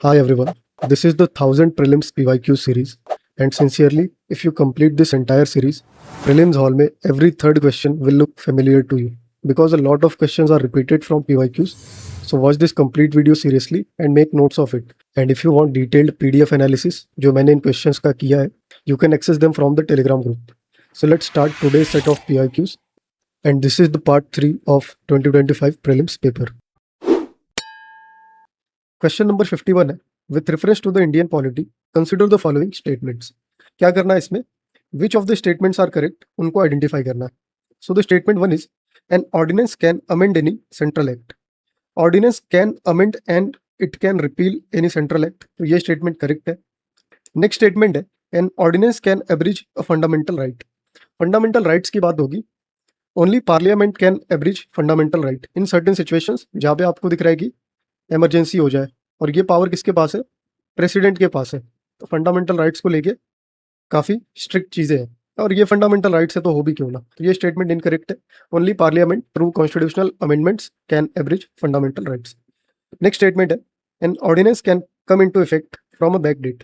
Hi everyone, this is the 1000 Prelims PYQ series, and sincerely, if you complete this entire series, Prelims Hall mein every third question will look familiar to you because a lot of questions are repeated from PYQs. So watch this complete video seriously and make notes of it. And if you want detailed PDF analysis, जो मैंने इन questions का किया है, you can access them from the Telegram group. So let's start today's set of PYQs, and this is the part 3 of 2025 Prelims paper. Question number 51 है, with reference to the Indian polity consider the following statements. क्या करना है इसमें, which of the statements are correct उनको identify करना है. So the statement one is an ordinance can amend any central act. Ordinance can amend and it can repeal any central act. तो ये statement correct है. Next statement है, an ordinance can abridge a fundamental right. Fundamental rights की बात होगी. Only parliament can abridge fundamental right in certain situations जहाँ पे आपको दिख रहा है कि इमरजेंसी हो जाए, और ये पावर किसके पास है, प्रेसिडेंट के पास है. तो फंडामेंटल राइट्स को लेके काफ़ी स्ट्रिक्ट चीज़ें हैं, और ये फंडामेंटल राइट्स है तो हो भी क्यों ना. तो ये स्टेटमेंट इनकरेक्ट है. Only parliament through constitutional amendments can abridge fundamental rights. Next statement है, an ordinance can come into effect from a back date.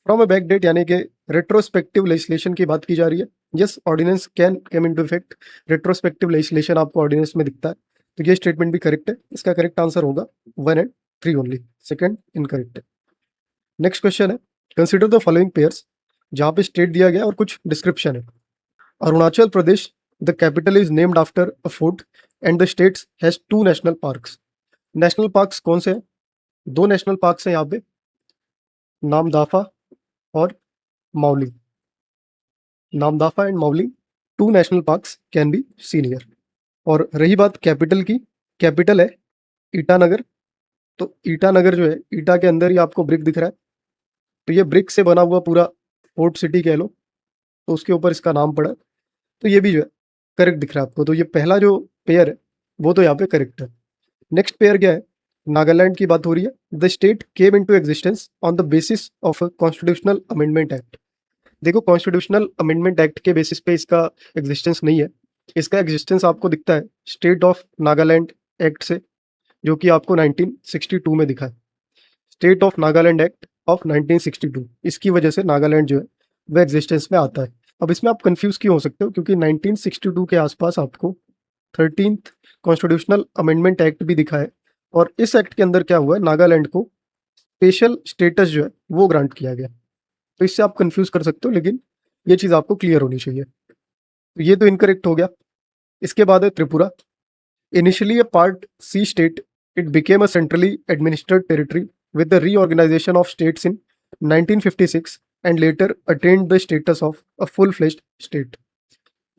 From a back date यानी कि रेट्रोस्पेक्टिव लेजिस्लेशन की बात की जा रही है. Yes, ordinance can come into effect. Retrospective legislation आपको ऑर्डिनेंस में दिखता है, तो ये स्टेटमेंट भी करेक्ट है. इसका करेक्ट आंसर होगा 1 एंड 3 ओनली. सेकंड इनकरेक्ट है. नेक्स्ट क्वेश्चन है, कंसिडर द फॉलोइंग पेयर्स, जहाँ पे स्टेट दिया गया और कुछ डिस्क्रिप्शन है. Arunachal Pradesh, the capital is named after a fort and the states has 2 national parks. National parks कौन से हैं, 2 नेशनल पार्क्स हैं यहाँ पे, नामदाफा और Mauli. Namdapha and Mauli 2 national parks can be seen here. और रही बात कैपिटल की, कैपिटल है ईटानगर. तो ईटानगर जो है, ईटा के अंदर ही आपको ब्रिक दिख रहा है, तो ये ब्रिक से बना हुआ पूरा फोर्ट सिटी कह लो, तो उसके ऊपर इसका नाम पड़ा. तो ये भी जो है करेक्ट दिख रहा है आपको. तो ये पहला जो पेयर है वो तो यहाँ पे करेक्ट है. नेक्स्ट पेयर क्या है, नागालैंड की बात हो रही है. The state came into existence on the basis of a constitutional amendment act. देखो, कॉन्स्टिट्यूशनल अमेंडमेंट एक्ट के बेसिस पे इसका एग्जिस्टेंस नहीं है. इसका एग्जिस्टेंस आपको दिखता है स्टेट ऑफ नागालैंड एक्ट से, जो कि आपको 1962 में दिखा है. State of Nagaland act of 1962, इसकी वजह से नागालैंड जो है वह एग्जिस्टेंस में आता है. अब इसमें आप कंफ्यूज क्यों हो सकते हो, क्योंकि 1962 के आसपास आपको 13th कॉन्स्टिट्यूशनल अमेंडमेंट एक्ट भी दिखा है, और इस एक्ट के अंदर क्या हुआ है, नागालैंड को स्पेशल स्टेटस जो है वो ग्रांट किया गया. तो इससे आप कंफ्यूज कर सकते हो, लेकिन ये चीज़ आपको क्लियर होनी चाहिए. तो ये तो इनकरेक्ट हो गया. इसके बाद है Tripura. Initially a part C state, it became a centrally administered territory with the reorganization of states in 1956 and later attained the status of a full-fledged state.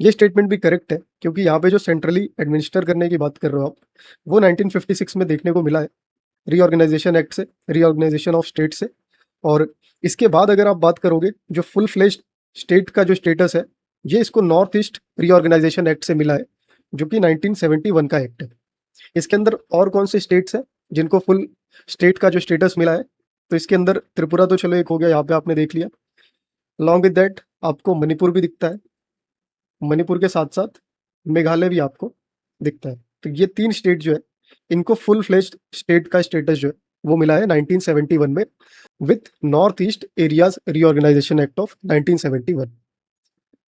ये स्टेटमेंट भी करेक्ट है, क्योंकि यहाँ पे जो सेंट्रली एडमिनिस्टर करने की बात कर रहे हो आप, वो 1956 में देखने को मिला है रीऑर्गेनाइजेशन एक्ट से, रीऑर्गेनाइजेशन ऑफ स्टेट से. और इसके बाद अगर आप बात करोगे, जो फुल फ्लेज्ड स्टेट का जो स्टेटस है, ये इसको नॉर्थ ईस्ट रीऑर्गेनाइजेशन एक्ट से मिला है, जो कि 1971 का एक्ट है. इसके अंदर और कौन से स्टेट्स हैं जिनको फुल स्टेट का जो स्टेटस मिला है, तो इसके अंदर त्रिपुरा तो चलो एक हो गया, यहाँ पे आपने देख लिया. अलॉन्ग विद दैट आपको मणिपुर भी दिखता है. मणिपुर के साथ साथ मेघालय भी आपको दिखता है. तो ये 3 स्टेट जो है, इनको फुल फ्लेज्ड स्टेट का स्टेटस जो है वो मिला है 1971 में, with north east areas reorganisation act of 1971.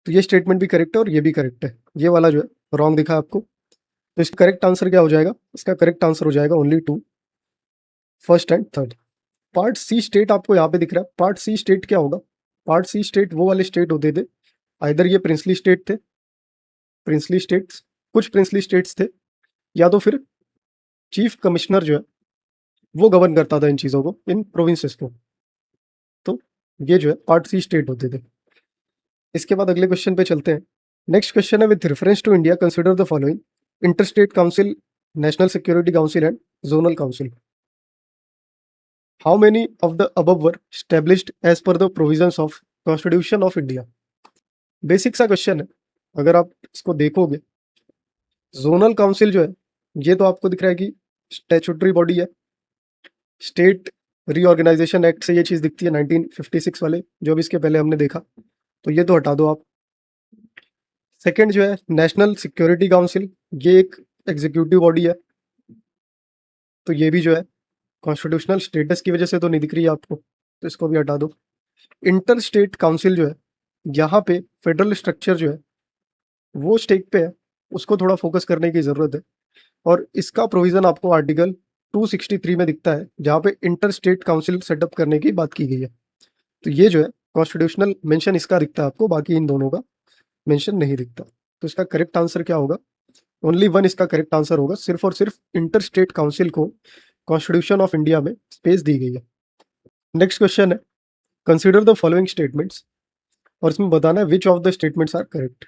तो ये स्टेटमेंट भी करेक्ट है और ये भी करेक्ट है. ये वाला जो है रॉन्ग दिखा आपको. तो इसका करेक्ट आंसर क्या हो जाएगा, इसका करेक्ट आंसर हो जाएगा only 2, first and third. Part C state आपको यहाँ पे दिख रहा है. पार्ट सी स्टेट क्या होगा, पार्ट सी स्टेट वो वाले स्टेट होते थे, आइदर ये प्रिंसली स्टेट थे, प्रिंसली स्टेट्स, कुछ प्रिंसली स्टेट्स थे, या तो फिर चीफ कमिश्नर जो है वो गवर्न करता था इन चीज़ों को, इन प्रोविंसेस को. तो ये जो है पार्ट सी स्टेट होते थे. इसके बाद अगले क्वेश्चन पे चलते हैं. नेक्स्ट क्वेश्चन है, with reference to India consider the following, interstate council, national security council and zonal council. How many of the above were established as per the provisions of Constitution of India? Basic सा question है. अगर आप इसको देखोगे, zonal council जो है ये तो आपको दिख रहा है कि स्टैट्यूटरी बॉडी है. स्टेट रीऑर्गेनाइजेशन एक्ट से ये चीज़ दिखती है 1956 वाले, जो भी इसके पहले हमने देखा, तो ये तो हटा दो आप. सेकंड जो है नेशनल सिक्योरिटी काउंसिल, ये एक एग्जीक्यूटिव बॉडी है, तो ये भी जो है कॉन्स्टिट्यूशनल स्टेटस की वजह से तो नहीं दिख रही है आपको, तो इसको भी हटा दो। इंटर स्टेट काउंसिल जो है, यहाँ पे फेडरल स्ट्रक्चर जो है वो स्टेक पे है, उसको थोड़ा फोकस करने की ज़रूरत है। और इसका प्रोविज़न आपको आर्टिकल 263 में दिखता है, जहाँ पे इंटर स्टेट काउंसिल सेटअप करने की बात की गई है। तो ये जो है कॉन्स्टिट्यूशनल मेंशन इसका दिखता है आपको, बाकी इन दोनों का मेंशन नहीं दिखता। तो इसका करेक्ट आंसर क्या होगा? ओनली वन इसका करेक्ट आंसर होगा, सिर्फ और सिर्फ इंटर स्टेट काउंसिल को कॉन्स्टिट्यूशन ऑफ इंडिया में स्पेस दी गई है। नेक्स्ट क्वेश्चन है, कंसिडर द फॉलोइंग स्टेटमेंट्स, और इसमें बताना है which of the statements are correct.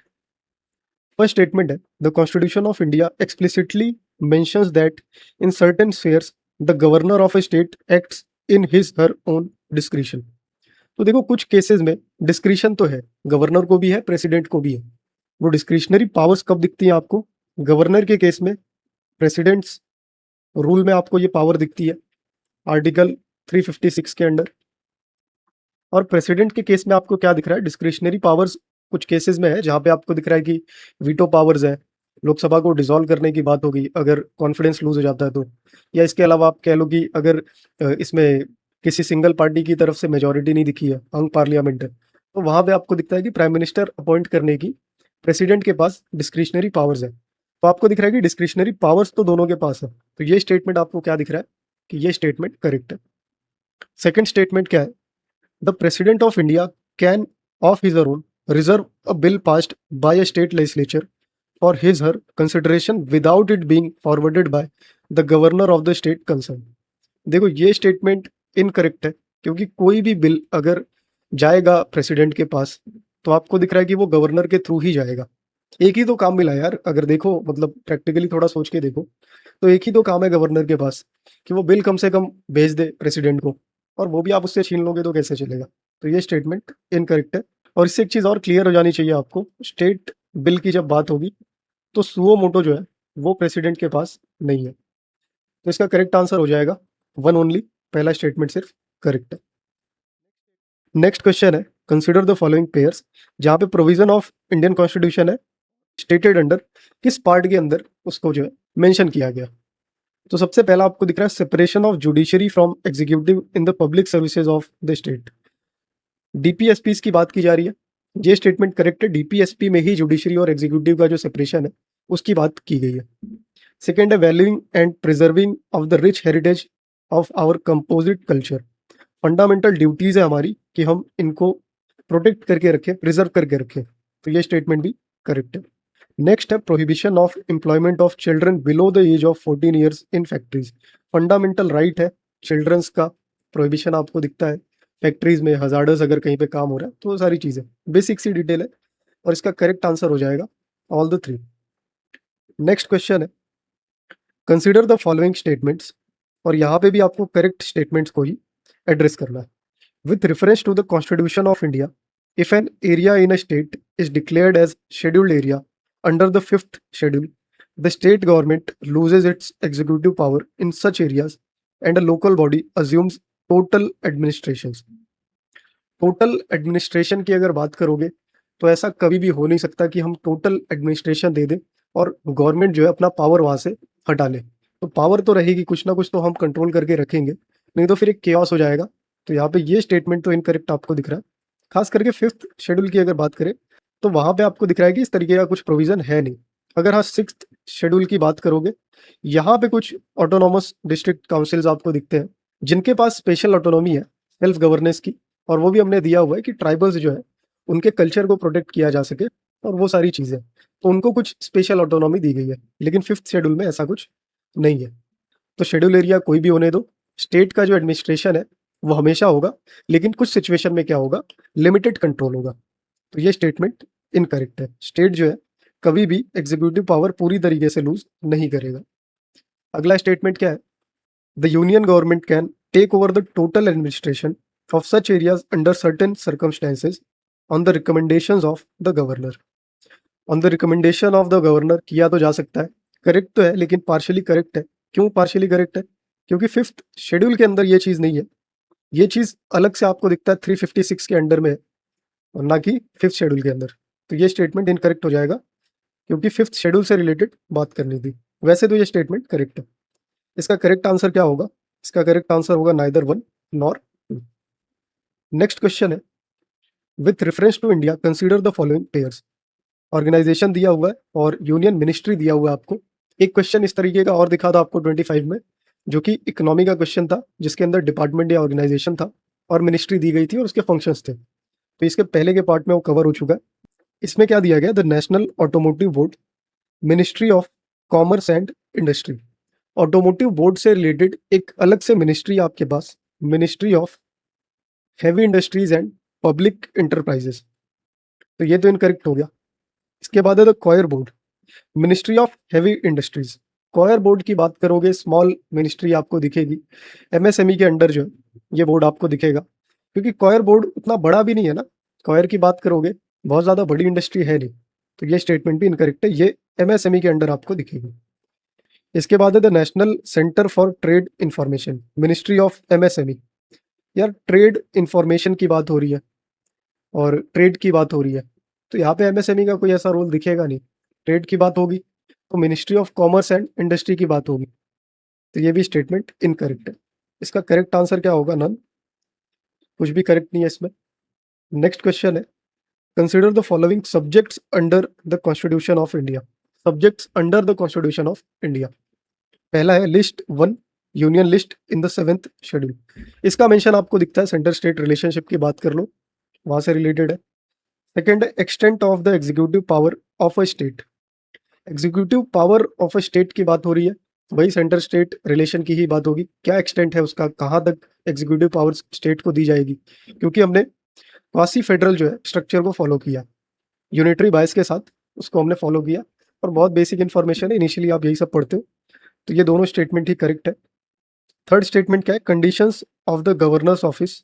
First statement है, the constitution of India explicitly mentions that in certain spheres the governor of a state acts in his her own discretion. तो देखो कुछ cases में discretion तो है, governor को भी है, प्रेसिडेंट को भी है। वो डिस्क्रिशनरी पावर्स कब दिखती हैं आपको? गवर्नर के केस में प्रेसिडेंट्स रूल में आपको ये पावर दिखती है आर्टिकल 356 के अंडर। और प्रेसिडेंट के केस में आपको क्या दिख रहा है? डिस्क्रिशनरी पावर्स कुछ केसेस में है, जहाँ पे आपको दिख रहा है कि वीटो पावर्स है, लोकसभा को डिसॉल्व करने की बात होगी अगर कॉन्फिडेंस लूज हो जाता है तो। या इसके अलावा आप कह लो कि अगर इसमें किसी सिंगल पार्टी की तरफ से मेजोरिटी नहीं दिखी है, हंग पार्लियामेंट है, तो वहाँ पे आपको दिखता है कि प्राइम मिनिस्टर अपॉइंट करने की प्रेसिडेंट के पास डिस्क्रिशनरी पावर्स है। तो आपको दिख रहा है कि डिस्क्रिशनरी पावर्स तो दोनों के पास है। तो ये स्टेटमेंट आपको क्या दिख रहा है कि ये स्टेटमेंट करेक्ट है। सेकेंड स्टेटमेंट क्या है? The President of India can, of his own, reserve a bill passed by a state legislature for his her consideration without it being forwarded by the governor of the state concerned. देखो ये statement incorrect है, क्योंकि कोई भी bill अगर जाएगा president के पास तो आपको दिख रहा है कि वो गवर्नर के थ्रू ही जाएगा। एक ही तो काम मिला यार, अगर देखो मतलब प्रैक्टिकली थोड़ा सोच के देखो तो एक ही तो काम है गवर्नर के पास कि वो बिल कम से कम भेज दे प्रेसिडेंट को, और वो भी आप उससे छीन लोगे तो कैसे चलेगा? तो ये स्टेटमेंट इनकरेक्ट है। और इससे एक चीज़ और क्लियर हो जानी चाहिए आपको, स्टेट बिल की जब बात होगी तो सुओ मोटो जो है वो प्रेसिडेंट के पास नहीं है। तो इसका करेक्ट आंसर हो जाएगा वन ओनली, पहला स्टेटमेंट सिर्फ करेक्ट है। नेक्स्ट क्वेश्चन है, कंसिडर द फॉलोइंग पेयर्स, जहाँ पे प्रोविजन ऑफ इंडियन कॉन्स्टिट्यूशन है स्टेटेड अंडर किस पार्ट के अंदर उसको जो है मेंशन किया गया। तो सबसे पहला आपको दिख रहा है separation of judiciary from executive in the public services of the state. DPSP की बात की जा रही है, ये स्टेटमेंट करेक्ट है। डीपीएसपी में ही जुडिशरी और एग्जीक्यूटिव का जो सेपरेशन है उसकी बात की गई है। सेकेंड है valuing and preserving of the rich heritage of our composite culture. Fundamental duties है हमारी कि हम इनको प्रोटेक्ट करके रखें, प्रिजर्व करके रखें। तो ये स्टेटमेंट भी करेक्ट है। नेक्स्ट है prohibition of employment of children below the age of 14 years in factories. Fundamental right है चिल्ड्रंस का, प्रोहिबिशन आपको दिखता है फैक्ट्रीज में, हजार्डस अगर कहीं पे काम हो रहा है, तो वो सारी चीज़ें बेसिक सी डिटेल है। और इसका करेक्ट आंसर हो जाएगा all the three. Next question है, कंसिडर द फॉलोइंग स्टेटमेंट्स, और यहाँ पे भी आपको करेक्ट स्टेटमेंट्स को ही एड्रेस करना है। With reference to the constitution of India, if an area in a state is declared as scheduled area under the fifth schedule, the state government loses its executive power in such areas and a local body assumes total administration. Total administration की अगर बात करोगे तो ऐसा कभी भी हो नहीं सकता कि हम टोटल एडमिनिस्ट्रेशन दे दें और गवर्नमेंट जो है अपना पावर वहाँ से हटा ले। तो पावर तो रहेगी, कुछ ना कुछ तो हम कंट्रोल करके रखेंगे, नहीं तो फिर एक केओस हो जाएगा। तो यहाँ पे ये स्टेटमेंट तो इनकरेक्ट आपको दिख रहा है। खास करके फिफ्थ शेड्यूल की अगर बात करें तो वहाँ पे आपको दिख रहा है कि इस तरीके का कुछ प्रोविजन है नहीं। अगर हाँ सिक्स्थ शेड्यूल की बात करोगे, यहाँ पे कुछ ऑटोनॉमस डिस्ट्रिक्ट काउंसिल्स आपको दिखते हैं जिनके पास स्पेशल ऑटोनॉमी है सेल्फ गवर्नेंस की, और वो भी हमने दिया हुआ है कि ट्राइबल्स जो है उनके कल्चर को प्रोटेक्ट किया जा सके और वो सारी चीज़ें, तो उनको कुछ स्पेशल ऑटोनॉमी दी गई है। लेकिन फिफ्थ शेड्यूल में ऐसा कुछ नहीं है। तो शेड्यूल एरिया कोई भी होने दो, स्टेट का जो एडमिनिस्ट्रेशन है वो हमेशा होगा, लेकिन कुछ सिचुएशन में क्या होगा, लिमिटेड कंट्रोल होगा। तो ये स्टेटमेंट इनकरेक्ट है। स्टेट जो है कभी भी एग्जीक्यूटिव पावर पूरी तरीके से लूज नहीं करेगा। अगला स्टेटमेंट क्या है, the union government can take over the total administration of such areas under certain circumstances on the recommendations of the governor. On the recommendation of the governor किया तो जा सकता है, करेक्ट तो है, लेकिन पार्शियली करेक्ट है। क्यों पार्शियली करेक्ट है? क्योंकि फिफ्थ शेड्यूल के अंदर ये चीज़ नहीं है, ये चीज़ अलग से आपको दिखता है 356 के अंडर में और ना कि फिफ्थ शेड्यूल के अंदर। तो ये स्टेटमेंट इनकरेक्ट हो जाएगा, क्योंकि फिफ्थ शेड्यूल से रिलेटेड बात करनी थी। वैसे तो ये स्टेटमेंट करेक्ट है। इसका करेक्ट आंसर क्या होगा? इसका करेक्ट आंसर होगा neither one nor two. Next question है, with reference to India consider the following pairs. Organisation दिया हुआ है और यूनियन मिनिस्ट्री दिया हुआ है आपको। एक क्वेश्चन इस तरीके का और दिखा था आपको 25 में, जो कि इकोनॉमी का क्वेश्चन था, जिसके अंदर डिपार्टमेंट या ऑर्गेनाइजेशन था और मिनिस्ट्री दी गई थी और उसके फंक्शंस थे। तो इसके पहले के पार्ट में वो कवर हो चुका है। इसमें क्या दिया गया, the national automotive board, ministry of commerce and industry. Automotive board से रिलेटेड एक अलग से मिनिस्ट्री आपके पास, ministry of heavy industries and public enterprises. तो ये तो इनकरेक्ट हो गया। इसके बाद है the coir board, ministry of heavy industries. Coir board की बात करोगे, स्मॉल मिनिस्ट्री आपको दिखेगी, एमएसएमई के अंडर जो है ये बोर्ड आपको दिखेगा, क्योंकि कॉयर बोर्ड उतना बड़ा भी नहीं है ना। कॉयर की बात करोगे, बहुत ज़्यादा बड़ी इंडस्ट्री है नहीं, तो ये स्टेटमेंट भी इनकरेक्ट है, ये एमएसएमई के अंडर आपको दिखेगी। इसके बाद है the national centre for trade information, ministry of MSME. यार ट्रेड इंफॉर्मेशन की बात हो रही है और ट्रेड की बात हो रही है, तो यहाँ पे एमएसएमई का कोई ऐसा रोल दिखेगा नहीं। ट्रेड की बात होगी तो ministry of commerce and industry की बात होगी, तो ये भी स्टेटमेंट इनकरेक्ट है। इसका करेक्ट आंसर क्या होगा, नन, कुछ भी करेक्ट नहीं है इसमें। नेक्स्ट क्वेश्चन है, consider the following subjects under the constitution of India. Subjects under the constitution of India. पहला है list one, union list in the 7th schedule. इसका मेंशन आपको दिखता है, सेंटर स्टेट रिलेशनशिप की बात कर लो, वहां से रिलेटेड है। सेकेंड है extent of the executive power of a state. Executive power of a state की बात हो रही है, वही सेंटर स्टेट रिलेशन की ही बात होगी। क्या एक्सटेंट है उसका, कहाँ तक एग्जीक्यूटिव पावर स्टेट को दी जाएगी, क्योंकि हमने क्वासी फेडरल जो है स्ट्रक्चर को फॉलो किया, यूनिटरी बायस के साथ उसको हमने फॉलो किया, और बहुत बेसिक इन्फॉर्मेशन है, इनिशियली आप यही सब पढ़ते हो, तो ये दोनों स्टेटमेंट ही करेक्ट है। थर्ड स्टेटमेंट क्या है, conditions of the governors office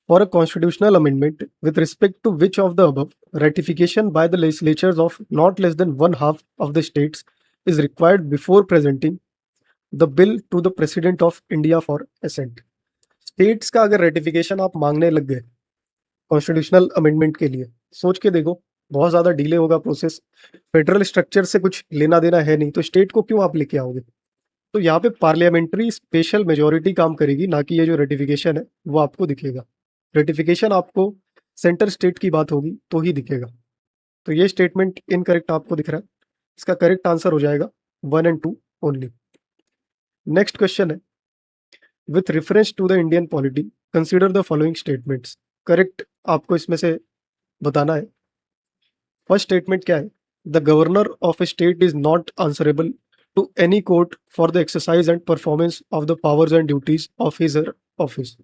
for a constitutional amendment with respect to which of the above ratification by the legislatures of not less than one half of the states is required before presenting the bill to the president of India for assent। States का अगर ratification आप मांगने लग गए constitutional amendment के लिए, सोच के देखो, बहुत ज़्यादा डिले होगा प्रोसेस, फेडरल स्ट्रक्चर से कुछ लेना देना है नहीं, तो स्टेट को क्यों आप लेके आओगे। तो यहाँ पे पार्लियामेंट्री स्पेशल मेजोरिटी काम करेगी, ना कि ये जो रेटिफिकेशन है वो आपको दिखेगा। रेटिफिकेशन आपको सेंटर स्टेट की बात होगी तो ही दिखेगा। तो ये स्टेटमेंट इनकरेक्ट आपको दिख रहा है, इसका करेक्ट आंसर हो जाएगा 1 एंड 2 ओनली। नेक्स्ट क्वेश्चन है, with reference to the Indian polity consider the following statements. Correct आपको इसमें से बताना है। फर्स्ट स्टेटमेंट क्या है, the governor of a state is not answerable to any court for the exercise and performance of the powers and duties of his office.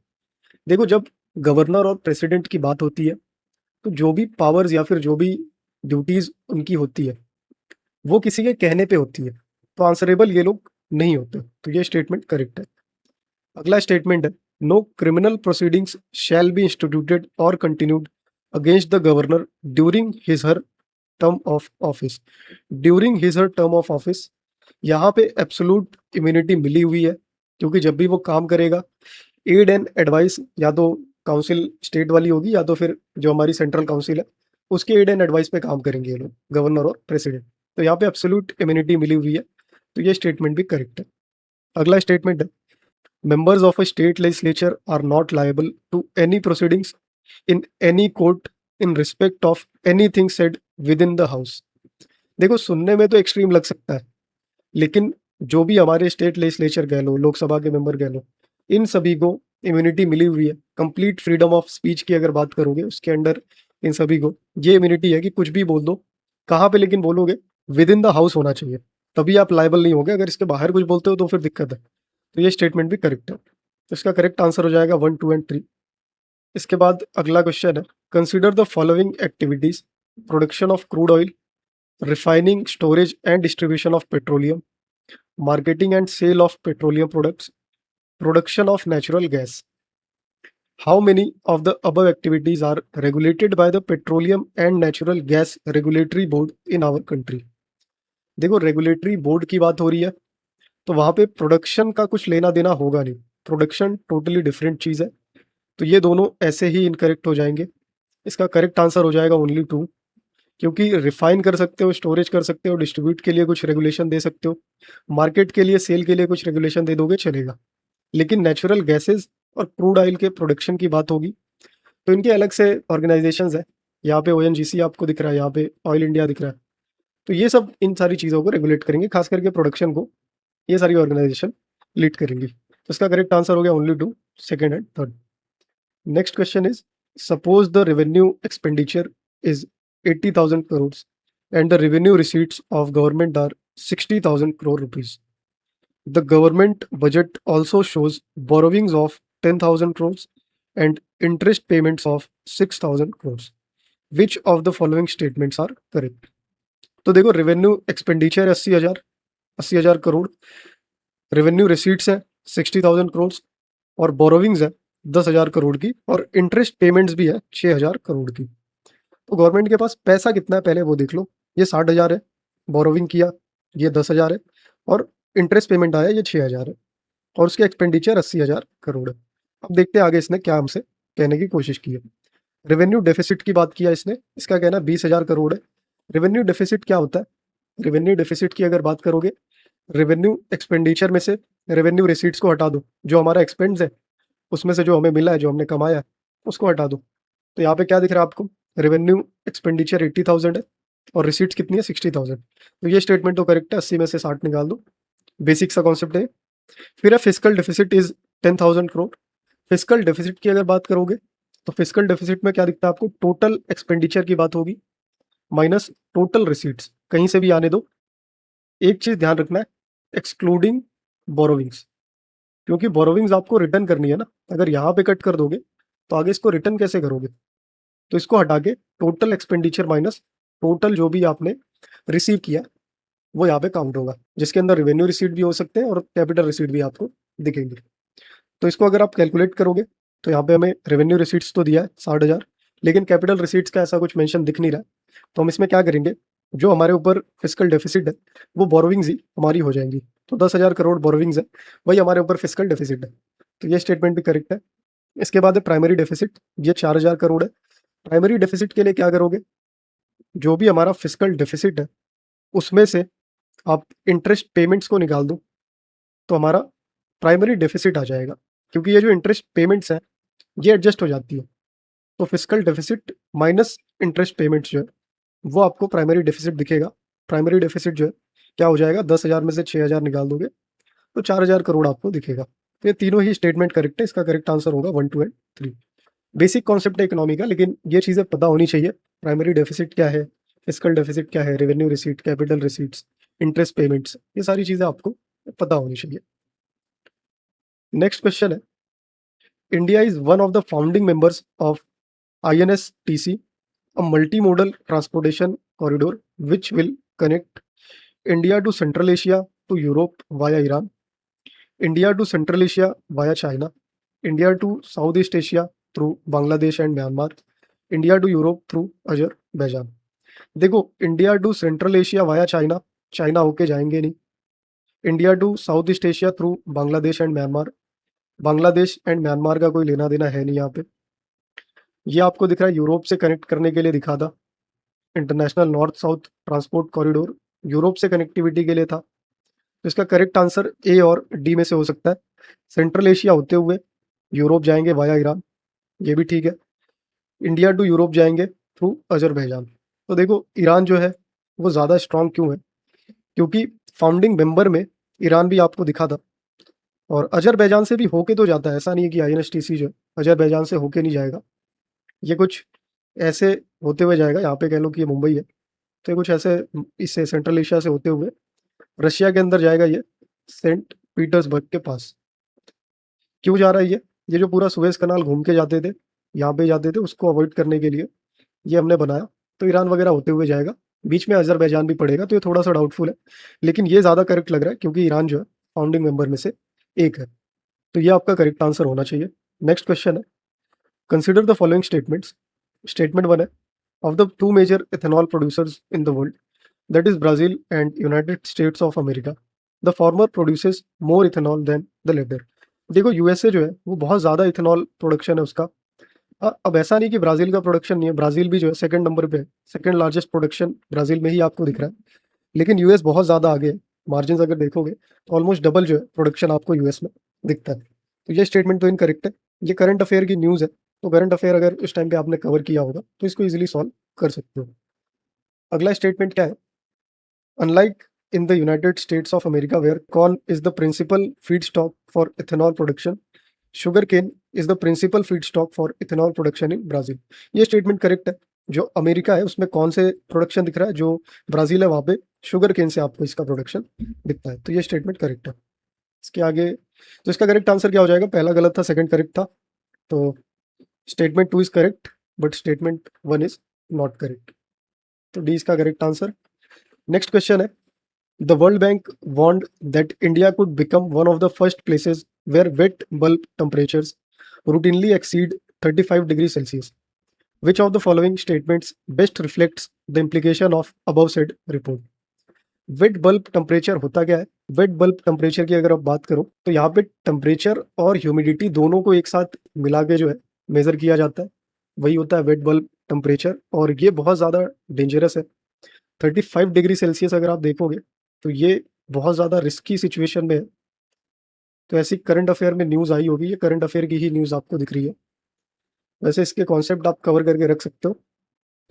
देखो, जब governor और प्रेसिडेंट की बात होती है, तो जो भी पावर्स या फिर जो भी ड्यूटीज उनकी होती है वो किसी के कहने पे होती है, तो आंसरेबल ये लोग नहीं होते, तो ये स्टेटमेंट करेक्ट है। अगला स्टेटमेंट है, no criminal proceedings shall be instituted और continued against the governor during his her term of office. During his her term of office, यहाँ पे एब्सोल्यूट इम्यूनिटी मिली हुई है, क्योंकि जब भी वो काम करेगा, एड एंड एडवाइस या तो काउंसिल स्टेट वाली होगी या तो फिर जो हमारी सेंट्रल काउंसिल है उसके एड एंड एडवाइस पे काम करेंगे ये लोग, गवर्नर और प्रेसिडेंट। तो यहाँ पे एब्सोल्यूट इम्यूनिटी मिली हुई है, तो ये स्टेटमेंट भी करेक्ट है। अगला स्टेटमेंट है, members of a state legislature are not liable to any proceedings in any court in respect of anything said within the house. देखो, सुनने में तो एक्सट्रीम लग सकता है, लेकिन जो भी हमारे स्टेट लेजिस्लेचर कह लो, लोकसभा के मेंबर कह लो, इन सभी को इम्यूनिटी मिली हुई है। कंप्लीट फ्रीडम ऑफ स्पीच की अगर बात करोगे उसके अंडर इन सभी को ये इम्यूनिटी है कि कुछ भी बोल दो, कहाँ पे लेकिन बोलोगे, विद इन द हाउस होना चाहिए, तभी आप लायबल नहीं होगे। अगर इसके बाहर कुछ बोलते हो तो फिर दिक्कत है। तो ये स्टेटमेंट भी करेक्ट है, तो इसका करेक्ट आंसर हो जाएगा 1, 2 एंड 3। इसके बाद अगला क्वेश्चन है, consider the following activities, production of crude oil, refining, storage and distribution of petroleum, marketing and sale of petroleum products, production of natural gas. How many of the above activities are regulated by the Petroleum and Natural Gas Regulatory Board in our country? देखो, regulatory board की बात हो रही है, तो वहाँ पे production का कुछ लेना देना होगा नहीं, प्रोडक्शन टोटली डिफरेंट चीज़ है, तो ये दोनों ऐसे ही इनकरेक्ट हो जाएंगे। इसका करेक्ट आंसर हो जाएगा ओनली 2। क्योंकि रिफाइन कर सकते हो, स्टोरेज कर सकते हो, डिस्ट्रीब्यूट के लिए कुछ रेगुलेशन दे सकते हो, मार्केट के लिए, सेल के लिए कुछ रेगुलेशन दे दोगे चलेगा। लेकिन नेचुरल गैसेज़ और क्रूड ऑयल के प्रोडक्शन की बात होगी, तो इनके अलग से ऑर्गेनाइजेशंस हैं। यहाँ पे ओएनजीसी आपको दिख रहा है, यहाँ पे ऑयल इंडिया दिख रहा है। तो ये सब इन सारी चीज़ों को रेगुलेट करेंगे, खास करके प्रोडक्शन को ये सारी ऑर्गेनाइजेशन लीड करेंगी। तो इसका करेक्ट आंसर हो गया only 2, second and third. Next question is, suppose the revenue expenditure is 80,000 crores and the revenue receipts of government are 60,000 crore rupees. The government budget also shows borrowings of 10,000 crores and interest payments of 6,000 crores. Which of the following statements are correct? तो देखो, revenue expenditure है 80,000 crore, revenue receipts है 60,000 करोड़ और borrowings है 10,000 करोड़ की और interest payments भी है 6,000 करोड़ की। तो गवर्नमेंट के पास पैसा कितना है पहले वो देख लो। ये 60,000 है, बोरोविंग किया ये 10,000 है और इंटरेस्ट पेमेंट आया ये 6,000 है और उसके एक्सपेंडिचर 80,000 करोड़ है। अब देखते हैं आगे इसने क्या हमसे कहने की कोशिश की है। रेवेन्यू डेफिसिट की बात किया इसने, इसका कहना 20,000 करोड़ है। रेवेन्यू डेफिसिट क्या होता है? रेवेन्यू डेफिसिट की अगर बात करोगे, रेवेन्यू एक्सपेंडिचर में से रेवेन्यू रिसीट्स को हटा दो, जो हमारा एक्सपेंस है उसमें से जो हमें मिला है, जो हमने कमाया है उसको हटा दो। तो यहाँ पे क्या दिख रहा है आपको? रेवेन्यू एक्सपेंडिचर 80,000 है और रिसीट्स कितनी है? 60,000। तो ये स्टेटमेंट तो करेक्ट है, 80 में से 60 निकाल दो। बेसिक सा कॉन्सेप्ट है। फिर है physical deficit is 10,000 crore. Physical deficit की अगर बात करोगे तो फिजिकल डेफिसिट में क्या दिखता है आपको? टोटल एक्सपेंडिचर की बात होगी माइनस टोटल रिसीट्स, कहीं से भी आने दो। एक चीज ध्यान रखना है, एक्सक्लूडिंग बोरोविंग्स, क्योंकि बोरोविंग्स आपको रिटर्न करनी है ना। अगर यहाँ पे कट कर दोगे तो आगे इसको रिटर्न कैसे करोगे? तो इसको हटा के टोटल एक्सपेंडिचर माइनस टोटल जो भी आपने रिसीव किया वो यहाँ पे काउंट होगा, जिसके अंदर रेवेन्यू रिसीट भी हो सकते हैं और कैपिटल रिसीट भी आपको दिखेंगे। तो इसको अगर आप कैलकुलेट करोगे तो यहाँ पे हमें रेवेन्यू रिसीट्स तो दिया है 60,000, लेकिन कैपिटल रिसीट्स का ऐसा कुछ मेंशन दिख नहीं रहा। तो हम इसमें क्या करेंगे, जो हमारे ऊपर फिजिकल डेफिसिट है वो बोरोविंग्स ही हमारी हो जाएंगी। तो 10,000 करोड़ बोरोविंग्स है, वही हमारे ऊपर फिजिकल डेफिसिट है। तो ये स्टेटमेंट भी करेक्ट है। इसके बाद है प्राइमरी डेफिसिट, ये 4,000 करोड़ है। प्राइमरी डेफिसिट के लिए क्या करोगे, जो भी हमारा फिजिकल डेफिसिट है उसमें से आप इंटरेस्ट पेमेंट्स को निकाल दो तो हमारा प्राइमरी डेफिसिट आ जाएगा, क्योंकि ये जो इंटरेस्ट पेमेंट्स हैं ये एडजस्ट हो जाती है। तो physical deficit minus interest payments जो है वो आपको प्राइमरी डेफिसिट दिखेगा। प्राइमरी डेफिसिट जो है क्या हो जाएगा, 10,000 में से 6,000 निकाल दोगे तो 4,000 करोड़ आपको दिखेगा। तो ये तीनों ही स्टेटमेंट करेक्ट है, इसका करेक्ट आंसर होगा 1, 2 एंड 3। बेसिक कॉन्सेप्ट है इकोनॉमी का, लेकिन ये चीज़ें पता होनी चाहिए। प्राइमरी डेफिसिट क्या है, फिजिकल डेफिसिट क्या है, revenue receipt, capital receipts, interest payments, ये सारी चीज़ें आपको पता होनी चाहिए। नेक्स्ट क्वेश्चन है, India is one of the founding members of INSTC, a multimodal transportation corridor which will connect India to Central Asia to Europe via Iran, India to Central Asia via China, India to Southeast Asia through Bangladesh and Myanmar, India to Europe through Azerbaijan। देखो, India to central Asia via China, China होके जाएंगे नहीं। India to south east Asia through Bangladesh and Myanmar, Bangladesh and Myanmar का कोई लेना देना है नहीं यहाँ पे। ये आपको दिख रहा है यूरोप से कनेक्ट करने के लिए दिखा था, international north south transport corridor Europe से कनेक्टिविटी के लिए था। तो इसका करेक्ट आंसर ए और डी में से हो सकता है। सेंट्रल एशिया होते हुए यूरोप जाएंगे वाया ईरान, ये भी ठीक है। इंडिया टू यूरोप जाएंगे थ्रू अजरबैजान। तो देखो, ईरान जो है वो ज़्यादा स्ट्रांग क्यों है, क्योंकि फाउंडिंग मेंबर में ईरान भी आपको दिखा था और अजरबैजान से भी होके तो जाता है। ऐसा नहीं है कि INSTC जो है अजरबैजान से होके नहीं जाएगा, ये कुछ ऐसे होते हुए जाएगा। यहाँ पे कह लो कि ये मुंबई है तो ये कुछ ऐसे इससे सेंट्रल एशिया से होते हुए रशिया के अंदर जाएगा, ये सेंट पीटर्सबर्ग के पास। क्यों जा रहा है ये जो पूरा सुएज कनाल घूम के जाते थे, यहाँ पे जाते थे, उसको अवॉइड करने के लिए ये हमने बनाया। तो ईरान वगैरह होते हुए जाएगा, बीच में अजरबैजान भी पड़ेगा, तो ये थोड़ा सा डाउटफुल है, लेकिन ये ज़्यादा करेक्ट लग रहा है क्योंकि ईरान जो है फाउंडिंग मेंबर में से एक है। तो ये आपका करेक्ट आंसर होना चाहिए। नेक्स्ट क्वेश्चन है, consider the following statements. Statement 1 है, of the 2 major ethanol producers in the world, that is Brazil and United States of America, the former produces more ethanol than the latter. देखो, USA जो है वो बहुत ज़्यादा ethanol production है उसका, अब ऐसा नहीं कि ब्राज़ील का प्रोडक्शन नहीं है, ब्राज़ील भी जो है सेकंड नंबर पे है, सेकंड लार्जेस्ट प्रोडक्शन ब्राज़ील में ही आपको दिख रहा है। लेकिन यूएस बहुत ज़्यादा आगे है, मार्जिन्स अगर देखोगे तो ऑलमोस्ट डबल जो है प्रोडक्शन आपको यूएस में दिखता है। तो ये स्टेटमेंट तो इनकरेक्ट है। ये करंट अफेयर की न्यूज़ है, तो करंट अफेयर अगर उस टाइम पे आपने कवर किया होगा तो इसको ईज़िली सॉल्व कर सकते हो। अगला स्टेटमेंट क्या है? Unlike in the United States of America, where corn is the principal feedstock for ethanol production, sugarcane is the principal feedstock for ethanol production in Brazil. ये स्टेटमेंट करेक्ट है। जो America है उसमें कौन से प्रोडक्शन दिख रहा है, जो ब्राज़ील है वहाँ पे शुगर केन से आपको इसका प्रोडक्शन दिखता है। तो ये स्टेटमेंट करेक्ट है। इसके आगे तो इसका करेक्ट आंसर क्या हो जाएगा? पहला गलत था, सेकंड करेक्ट था। तो statement 2 is correct but statement 1 is not correct. तो डी इसका करेक्ट आंसर। नेक्स्ट क्वेश्चन है, the World Bank warned that India could become one of the first places where wet bulb temperatures routinely exceed 35 degrees Celsius. Which of the following statements best reflects the implication of above said report? Wet bulb temperature होता क्या है? Wet bulb temperature की अगर आप बात करो तो यहाँ पे टेम्परेचर और ह्यूमिडिटी दोनों को एक साथ मिला के जो है मेजर किया जाता है, वही होता है वेट बल्ब टेम्परेचर। और ये बहुत ज़्यादा डेंजरस है। 35 डिग्री सेल्सियस अगर आप देखोगे तो ये बहुत ज़्यादा रिस्की सिचुएशन में है। तो ऐसी करंट अफेयर में न्यूज़ आई होगी, ये करंट अफेयर की ही न्यूज़ आपको दिख रही है। वैसे इसके कॉन्सेप्ट आप कवर करके रख सकते हो।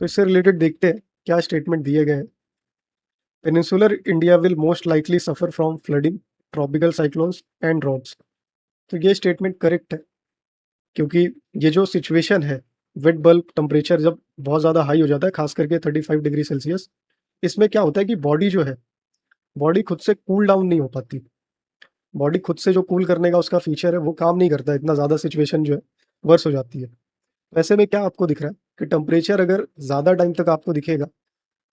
तो इससे रिलेटेड देखते हैं क्या स्टेटमेंट दिए गए हैं। Peninsular India will most likely suffer from flooding, tropical cyclones and droughts. तो ये स्टेटमेंट करेक्ट है, क्योंकि ये जो सिचुएशन है वेट बल्ब टेम्परेचर जब बहुत ज़्यादा हाई हो जाता है, खास करके 35 डिग्री सेल्सियस, इसमें क्या होता है कि बॉडी जो है, बॉडी खुद से कूल डाउन नहीं हो पाती। बॉडी खुद से जो कूल करने का उसका फीचर है वो काम नहीं करता, इतना ज़्यादा सिचुएशन जो है वर्स हो जाती है। ऐसे में क्या आपको दिख रहा है कि टेम्परेचर अगर ज़्यादा टाइम तक आपको दिखेगा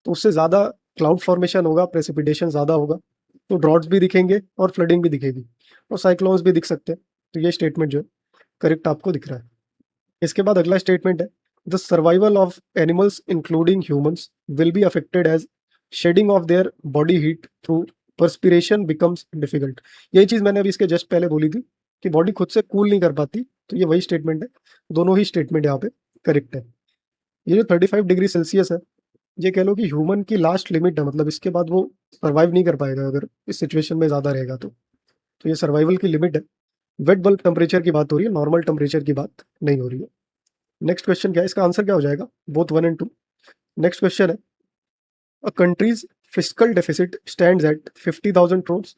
तो उससे ज़्यादा क्लाउड फॉर्मेशन होगा, प्रेसिपिटेशन ज़्यादा होगा, तो ड्रॉट्स भी दिखेंगे और फ्लडिंग भी दिखेगी और साइक्लोन्स भी दिख सकते हैं। तो ये स्टेटमेंट जो है करेक्ट आपको दिख रहा है। इसके बाद अगला स्टेटमेंट है, the survival of animals including humans will be affected as shedding of their body heat through perspiration becomes difficult. यही चीज़ मैंने अभी इसके जस्ट पहले बोली थी कि बॉडी खुद से कूल नहीं कर पाती। तो ये वही स्टेटमेंट है, दोनों ही स्टेटमेंट यहाँ पे करेक्ट है। ये जो 35 डिग्री सेल्सियस है, ये कह लो कि ह्यूमन की लास्ट लिमिट है, मतलब इसके बाद वो सर्वाइव नहीं कर पाएगा अगर इस सिचुएशन में ज़्यादा रहेगा तो ये सर्वाइवल की लिमिट है। वेट बल्ब टेम्परेचर की बात हो रही है, नॉर्मल टेम्परेचर की बात नहीं हो रही है। नेक्स्ट क्वेश्चन क्या है? इसका आंसर क्या हो जाएगा? Both 1 and 2। नेक्स्ट क्वेश्चन है, a country's fiscal deficit stands at 50,000 crores.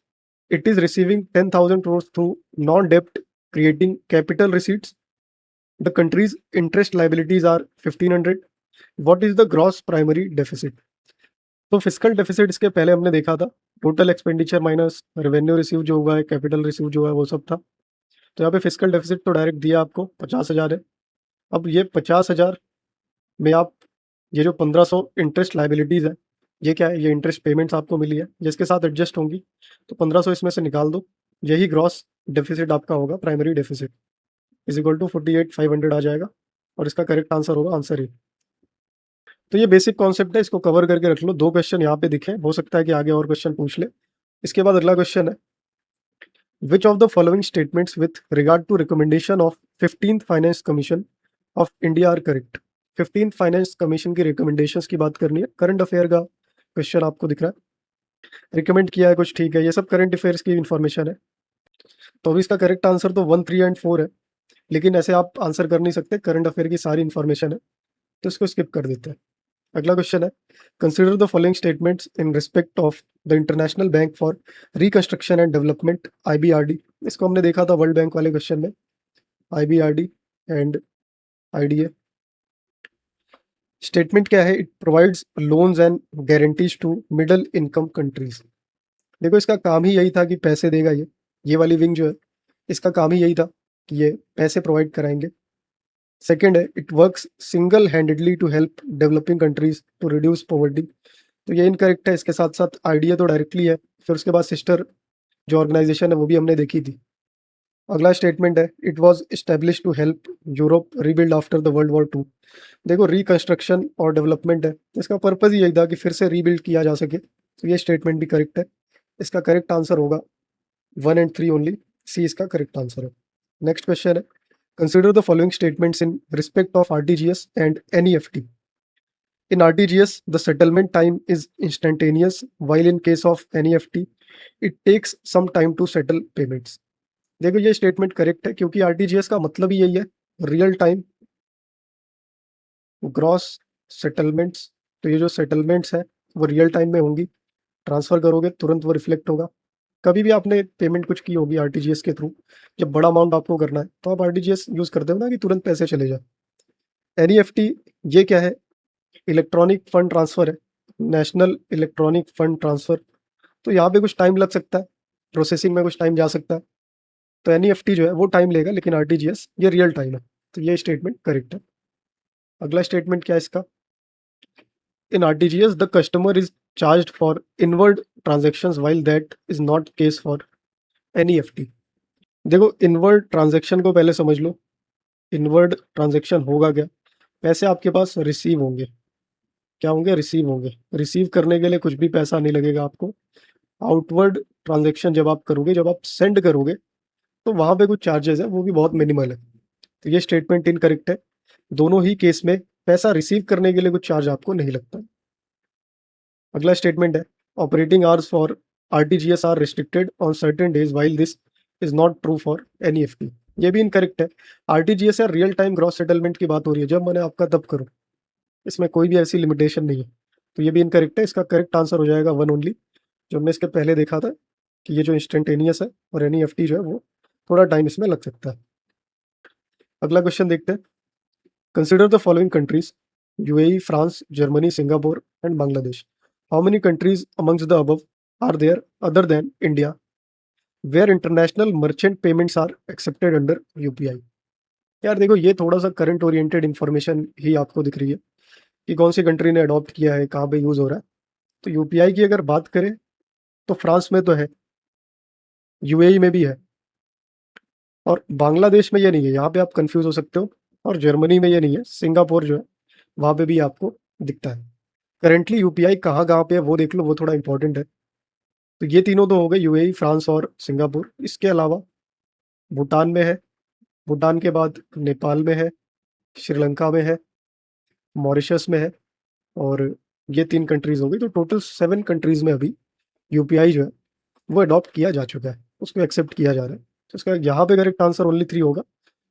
It is receiving 10,000 crores through non-debt, creating capital receipts. The country's interest liabilities are 1,500. What is the gross primary deficit? तो fiscal deficit इसके पहले हमने देखा था, total expenditure minus revenue receive जो हुआ है, capital receive जो है वो सब था। तो यहाँ पे फिस्कल डेफिसिट तो डायरेक्ट दिया आपको 50,000 है। अब ये 50,000 में आप ये जो 1500 इंटरेस्ट लाइबिलिटीज़ है, ये क्या है? ये इंटरेस्ट पेमेंट्स आपको मिली है जिसके साथ एडजस्ट होंगी, तो 1500 इसमें से निकाल दो, यही ग्रॉस डेफिसिट आपका होगा, primary deficit is equal to 48,500 आ जाएगा और इसका करेक्ट आंसर होगा आंसर ए। तो ये बेसिक कॉन्सेप्ट है, इसको कवर करके रख लो। 2 क्वेश्चन यहाँ पे दिखे, हो सकता है कि आगे और क्वेश्चन पूछ ले। इसके बाद अगला क्वेश्चन है, which of the following statements with regard to recommendation of 15th finance commission of India are correct? 15th finance commission की रिकमेंडेशंस की बात करनी है, करंट अफेयर का क्वेश्चन आपको दिख रहा है। रिकमेंड किया है कुछ, ठीक है, ये सब करंट अफेयर्स की इन्फॉर्मेशन है। तो अभी इसका करेक्ट आंसर तो 1, 3 एंड 4 है, लेकिन ऐसे आप आंसर कर नहीं सकते, करंट अफेयर की सारी इन्फॉर्मेशन है, तो इसको स्किप कर देते हैं। अगला क्वेश्चन है, consider the following statements in respect of the international bank for reconstruction and development IBRD। इसको हमने देखा था वर्ल्ड बैंक वाले क्वेश्चन में, IBRD एंड IDA। स्टेटमेंट क्या है? It provides loans and guarantees to middle income countries. देखो इसका काम ही यही था कि पैसे देगा ये वाली विंग जो है, इसका काम ही यही था कि ये पैसे प्रोवाइड कराएंगे। सेकेंड है, it works single handedly to help developing countries to reduce poverty. तो ये इनकरेक्ट है। इसके साथ साथ आइडिया तो डायरेक्टली है, फिर उसके बाद सिस्टर जो ऑर्गेनाइजेशन है वो भी हमने देखी थी। अगला स्टेटमेंट है, it was establish to help Europe rebuild after the world war 2। देखो रिकंस्ट्रक्शन और डेवलपमेंट है, इसका पर्पज़ ही यही था कि फिर से रीबिल्ड किया जा सके। तो ये स्टेटमेंट भी करेक्ट है। इसका करेक्ट आंसर होगा 1 एंड 3 ओनली, सी इसका करेक्ट आंसर है। नेक्स्ट क्वेश्चन है, Consider the following statements in respect of RTGS and NEFT. In RTGS, the settlement time is instantaneous, while in case of NEFT, it takes some time to settle payments. देखो ये statement correct है क्योंकि RTGS का मतलब ही यही है, real time gross settlements. तो ये जो सेटलमेंट्स है वो रियल टाइम में होंगी, ट्रांसफर करोगे तुरंत वो रिफ्लेक्ट होगा। कभी भी आपने पेमेंट कुछ की होगी आरटीजीएस के थ्रू, जब बड़ा अमाउंट आपको करना है तो आप आरटीजीएस यूज करते हो ना कि तुरंत पैसे चले जाए। एनईएफटी ये क्या है? इलेक्ट्रॉनिक फंड ट्रांसफर है, नेशनल इलेक्ट्रॉनिक फंड ट्रांसफर। तो यहाँ पे कुछ टाइम लग सकता है, प्रोसेसिंग में कुछ टाइम जा सकता है। तो एनईएफटी जो है वो टाइम लेगा, लेकिन आरटीजीएस ये रियल टाइम है। तो ये स्टेटमेंट करेक्ट है। अगला स्टेटमेंट क्या है इसका? In RTGS the customer is charged for inward transactions while that is not case for NEFT. देखो इनवर्ड ट्रांजेक्शन को पहले समझ लो। इनवर्ड ट्रांजेक्शन होगा क्या? पैसे आपके पास रिसीव होंगे। क्या होंगे? रिसीव होंगे। रिसीव करने के लिए कुछ भी पैसा नहीं लगेगा आपको। आउटवर्ड ट्रांजेक्शन जब आप करोगे, जब आप सेंड करोगे, तो वहाँ पे कुछ चार्जेस है, वो भी बहुत मिनिमल है। तो ये स्टेटमेंट इनकरेक्ट है। दोनों ही केस में पैसा रिसीव करने के लिए कुछ चार्ज आपको नहीं लगता। अगला स्टेटमेंट है, operating hours for RTGS are restricted on certain days while this is not true for NEFT. ये भी इनकरेक्ट है। आरटीजीएस या रियल टाइम ग्रॉस सेटलमेंट की बात हो रही है, जब मैंने आपका तब करो, इसमें कोई भी ऐसी लिमिटेशन नहीं है। तो ये भी इनकरेक्ट है। इसका करेक्ट आंसर हो जाएगा वन ओनली, जो हमने इसके पहले देखा था कि ये जो इंस्टेंटेनियस है और एनईएफटी जो है वो थोड़ा टाइम इसमें लग सकता है। अगला क्वेश्चन देखते हैं। Consider the following countries, UAE, France, Germany, Singapore and Bangladesh. How many countries amongst the above are there other than India where international merchant payments are accepted under UPI? यार देखो ये थोड़ा सा करंट ओरिएंटेड इन्फॉर्मेशन ही आपको दिख रही है कि कौन सी कंट्री ने अडॉप्ट किया है, कहाँ पे यूज हो रहा है। तो यूपीआई की अगर बात करें तो फ्रांस में तो है, यूएई में भी है, और बांग्लादेश में ये नहीं है। यहाँ पे आप कंफ्यूज हो सकते हो। और जर्मनी में ये नहीं है, सिंगापुर जो है वहाँ पे भी आपको दिखता है। करेंटली यूपीआई कहाँ कहाँ पे है वो देख लो, वो थोड़ा इंपॉर्टेंट है। तो ये तीनों तो हो गए, यूएई, फ्रांस और सिंगापुर। इसके अलावा भूटान में है, भूटान के बाद नेपाल में है, श्रीलंका में है, मॉरिशस में है, और ये 3 कंट्रीज़ हो गई। तो टोटल 7 कंट्रीज़ में अभी यूपीआई जो है वो अडॉप्ट किया जा चुका है, उसको एक्सेप्ट किया जा रहा है। तो इसका यहाँ पे करेक्ट आंसर ओनली 3 होगा।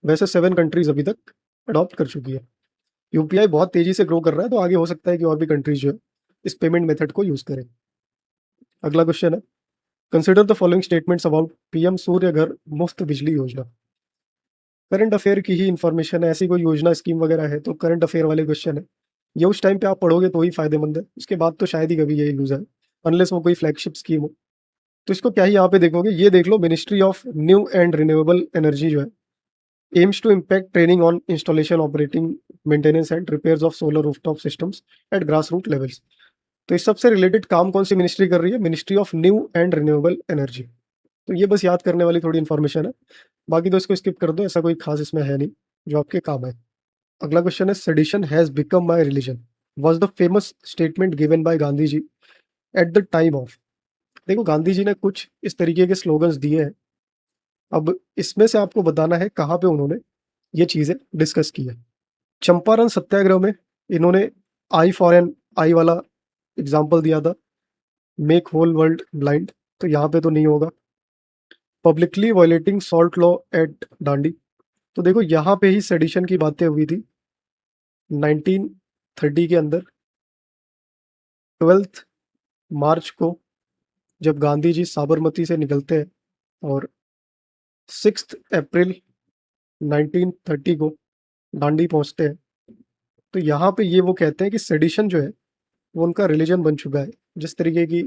वैसे 7 कंट्रीज़ अभी तक अडॉप्ट कर चुकी है। यूपीआई बहुत तेज़ी से ग्रो कर रहा है, तो आगे हो सकता है कि और भी कंट्रीज़ जो है इस पेमेंट मेथड को यूज़ करें। अगला क्वेश्चन है, consider the following statements about PM Surya Ghar Muft बिजली योजना। करंट अफेयर की ही इंफॉर्मेशन है, ऐसी कोई योजना स्कीम वगैरह है तो करंट अफेयर वाले क्वेश्चन है। ये उस टाइम पे आप पढ़ोगे तो ही फायदेमंद है, उसके बाद तो शायद ही कभी ये यूज है, अनलेस वो कोई फ्लैगशिप स्कीम हो। तो इसको क्या ही यहाँ पे देखोगे, ये देख लो, ministry of new and renewable energy जो है aims to impact training on installation, operating, maintenance and repairs of solar rooftop systems at grass root levels. तो इस सबसे रिलेटेड काम कौन सी मिनिस्ट्री कर रही है? Ministry of new and renewable energy. तो ये बस याद करने वाली थोड़ी इन्फॉर्मेशन है, बाकी तो इसको स्किप कर दो, ऐसा कोई खास इसमें है नहीं जो आपके काम है। अगला क्वेश्चन है, sedition has become my religion was the famous statement given by Gandhi ji at the time of. देखो गांधी जी ने कुछ इस तरीके के स्लोगन्स दिए हैं। अब इसमें से आपको बताना है कहाँ पे उन्होंने ये चीजें डिस्कस की है। चंपारण सत्याग्रह में इन्होंने आई फॉर एन आई वाला एग्जाम्पल दिया था, मेक होल वर्ल्ड ब्लाइंड, तो यहाँ पे तो नहीं होगा। Publicly violating salt law at Dandi, तो देखो यहाँ पे ही सेडिशन की बातें हुई थी 1930 के अंदर। 12 मार्च को जब गांधी जी साबरमती से निकलते हैं और 6 अप्रैल 1930 को डांडी पहुंचते हैं, तो यहाँ पे ये वो कहते हैं कि सेडिशन जो है वो उनका रिलीजन बन चुका है। जिस तरीके की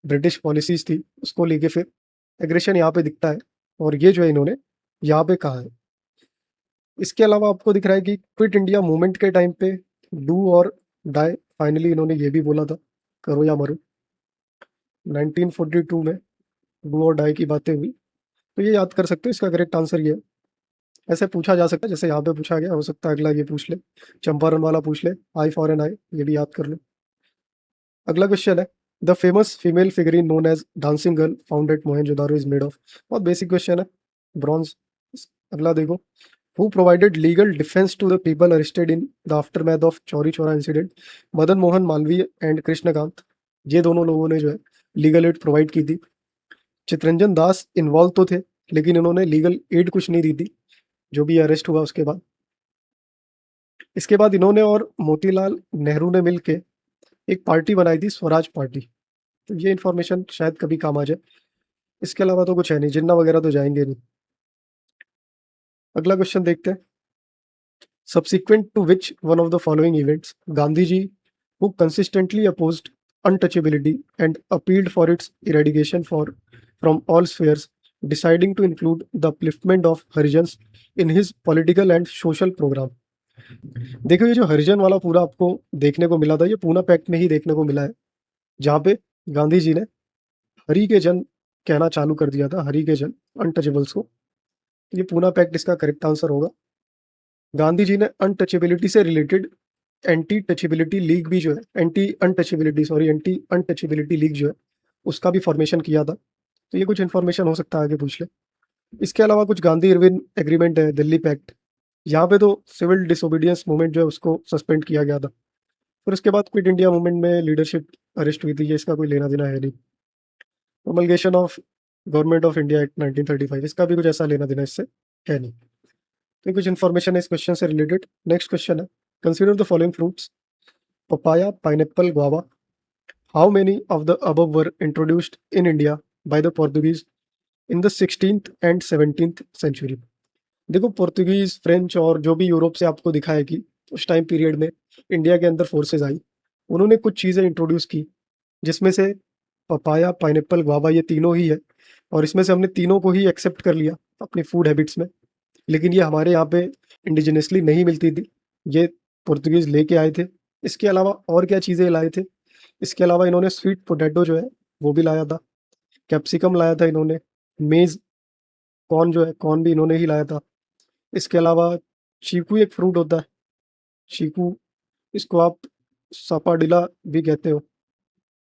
ब्रिटिश पॉलिसीज थी उसको लेके फिर एग्रेशन यहाँ पे दिखता है, और ये जो है इन्होंने यहाँ पे कहा है। इसके अलावा आपको दिख रहा है कि क्विट इंडिया मूवमेंट के टाइम पे डू और डाई, फाइनली इन्होंने ये भी बोला था, करो या मरो। 1942 में डू और डाई की बातें हुई, तो ये याद कर सकते हो। इसका करेक्ट आंसर ये है। ऐसे पूछा जा सकता है जैसे यहाँ पे पूछा गया, हो सकता है अगला ये पूछ ले, चंपारण वाला पूछ ले, आई फॉर एन आई, ये भी याद कर लो। अगला क्वेश्चन है, the famous female figurine known as dancing girl found at Mohenjodaro is made of. बहुत बेसिक क्वेश्चन है, ब्रॉन्ज। अगला देखो, Who provided legal defense to the people arrested in the aftermath of Chauri Chaura incident? Madan Mohan Malviya and Krishnakant, ये दोनों लोगों ने जो है लीगल एड प्रोवाइड की थी। चितरंजन दास इन्वॉल्व तो थे, लेकिन इन्होंने लीगल एड कुछ नहीं दी थी जो भी अरेस्ट हुआ उसके बाद। इसके बाद इन्होंने और मोतीलाल नेहरू ने मिलके एक पार्टी बनाई थी, स्वराज पार्टी। तो ये इन्फॉर्मेशन शायद कभी काम आ जाए। इसके अलावा तो कुछ है नहीं, जिन्ना वगैरह तो जाएंगे नहीं। अगला क्वेश्चन देखते हैं। Subsequent to which one of the following events, Gandhiji, who consistently opposed untouchability and appealed for its eradication from all spheres, deciding to include the upliftment of Harijans in his political and social program. देखो, ये जो हरिजन वाला पूरा आपको देखने को मिला था, ये पूना पैक्ट में ही देखने को मिला है, जहाँ पे गांधी जी ने हरि के जन कहना चालू कर दिया था, हरि के जन अनटचेबल्स को। ये पूना पैक्ट इसका करेक्ट आंसर होगा। गांधी जी ने अनटचेबिलिटी से रिलेटेड एंटी अनटचेबिलिटी लीग जो है उसका भी फॉर्मेशन किया था। तो ये कुछ इन्फॉर्मेशन हो सकता है, आगे पूछ ले। इसके अलावा कुछ गांधी इरविन एग्रीमेंट है, दिल्ली पैक्ट, यहाँ पे तो सिविल डिसोबीडियंस मूवमेंट जो है उसको सस्पेंड किया गया था। फिर उसके बाद क्विट इंडिया मूवमेंट में लीडरशिप अरेस्ट हुई थी, ये इसका कोई लेना देना है नहीं। Promulgation of government of India act 1935, इसका भी कुछ ऐसा लेना देना इससे है नहीं। तो कुछ इन्फॉर्मेशन है इस क्वेश्चन से रिलेटेड। नेक्स्ट क्वेश्चन है, consider the following fruits, papaya, pineapple, guava. How many of the above were introduced in India by the Portuguese in the 16th and 17th century? देखो, पोर्तुगीज, फ्रेंच और जो भी Europe से आपको दिखा है कि उस टाइम पीरियड में इंडिया के अंदर फोर्सेज आई, उन्होंने कुछ चीज़ें इंट्रोड्यूस की, जिसमें से पपाया, पाइनएप्पल, गुआवा ये तीनों ही है। और इसमें से हमने तीनों को ही एक्सेप्ट कर लिया अपनी फूड हैबिट्स में, लेकिन ये हमारे यहाँ पे इंडिजिनसली नहीं मिलती थी, ये पोर्तुगीज लेके आए थे। इसके अलावा और क्या चीज़ें लाए थे? इसके अलावा इन्होंने स्वीट पोटैटो जो है वो भी लाया था, कैप्सिकम लाया था इन्होंने, मेज़, कॉर्न जो है कॉर्न भी इन्होंने ही लाया था। इसके अलावा चीकू एक फ्रूट होता है, चीकू, इसको आप सापाडिला भी कहते हो,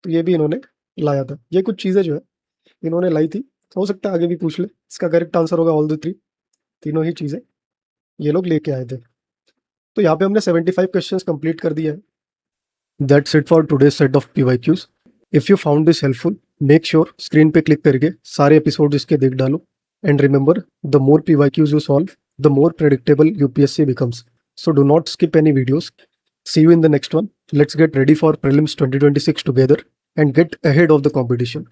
तो ये भी इन्होंने लाया था। ये कुछ चीज़ें जो है इन्होंने लाई थी। हो सकता है आगे भी पूछ ले, इसका करेक्ट आंसर होगा ऑल द थ्री, तीनों ही चीज़ें ये लोग लेके आए थे। तो यहाँ पे हमने 75 क्वेश्चंस कंप्लीट कर दिया है। That's it for today's set of PYQs। If you found this helpful, make sure screen पे क्लिक करके सारे एपिसोड इसके देख डालो। And remember, the more PYQs you solve, the more predictable UPSC becomes. So do not skip any videos. See you in the next one. Let's get ready for prelims 2026 together and get ahead of the competition.